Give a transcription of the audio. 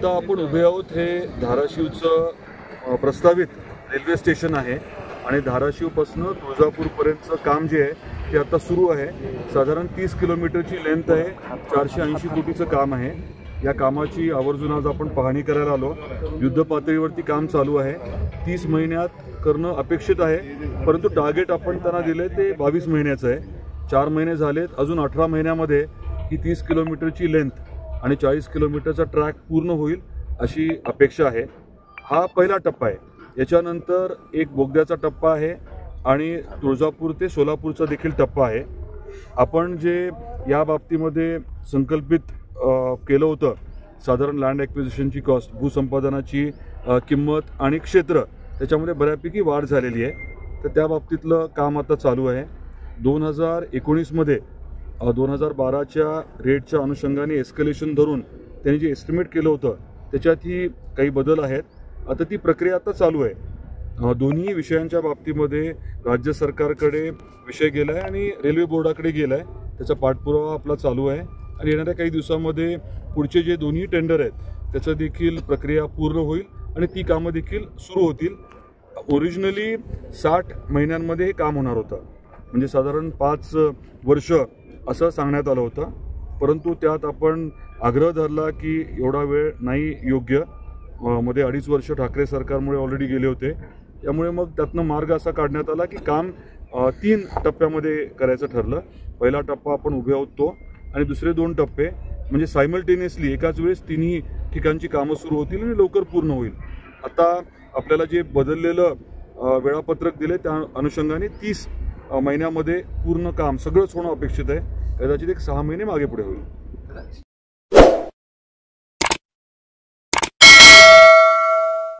आता आपण उभे आहोत हे धाराशिवचं प्रस्तावित रेल्वे स्टेशन आहे आणि धाराशिवपासून तुळजापूरपर्यंतचं काम जे आहे ते आता सुरू आहे। साधारण 30 किलोमीटरची लेंथ आहे, 480 कोटीचं काम आहे। या कामाची आवर्जून आज आपण पाहणी करायला आलो। युद्ध पातळीवरती काम चालू आहे, 30 महिन्यात करणं अपेक्षित आहे, परंतु टार्गेट आपण त्यांना दिले ते 22 महिन्याचं आहे। 4 महिने झालेत, अजून 18 महिन्यामध्ये ही 30 किलोमीटरची लेंथ आणि 40 किलोमीटरचा ट्रॅक पूर्ण होईल अशी अपेक्षा आहे। हा पहिला टप्पा आहे। याच्यानंतर एक बोगद्याचा टप्पा आहे आणि तुळजापूर ते सोलापूरचा देखील टप्पा आहे। आपण जे या बाबतीमध्ये संकल्पित केलं होतं, साधारण लँड ॲक्विजिशनची कॉस्ट, भूसंपादनाची किंमत आणि क्षेत्र, त्याच्यामध्ये बऱ्यापैकी वाढ झालेली आहे। तर त्या बाबतीतलं काम आता चालू आहे। 2019 मध्ये 2012च्या रेटच्या अनुषंगाने एस्केलेशन धरून त्यांनी जे एस्टिमेट केलं होतं त्याच्यातही काही बदल आहेत। आता ती प्रक्रिया आता चालू आहे। दोन्ही विषयांच्या बाबतीमध्ये राज्य सरकारकडे विषय गेला आहे आणि रेल्वे बोर्डाकडे गेला आहे, त्याचा पाठपुरावा आपला चालू आहे आणि येणाऱ्या काही दिवसांमध्ये पुढचे जे दोन्ही टेंडर आहेत त्याचं देखील प्रक्रिया पूर्ण होईल आणि ती कामं देखील सुरू होतील। ओरिजिनली 60 महिन्यांमध्ये हे काम होणार होतं, म्हणजे साधारण 5 वर्ष असं सांगण्यात आलं होतं, परंतु त्यात आपण आग्रह धरला की एवढा वेळ नाही योग्य। मध्ये 2.5 वर्ष ठाकरे सरकारमुळे ऑलरेडी गेले होते, त्यामुळे मग त्यातनं मार्ग असा काढण्यात आला की काम 3 टप्प्यामध्ये करायचं ठरलं। पहिला टप्पा आपण उभे आहोत तो, आणि दुसरे 2 टप्पे म्हणजे सायमल्टेनियसली एकाच वेळेस तिन्ही ठिकाणची कामं सुरू होतील आणि लवकर पूर्ण होईल। आता आपल्याला जे बदललेलं वेळापत्रक दिले त्या अनुषंगाने 30 महिन्यामध्ये पूर्ण काम सगळंच होणं अपेक्षित आहे। कदाचित एक 6 महिने मागे पुढे होईल।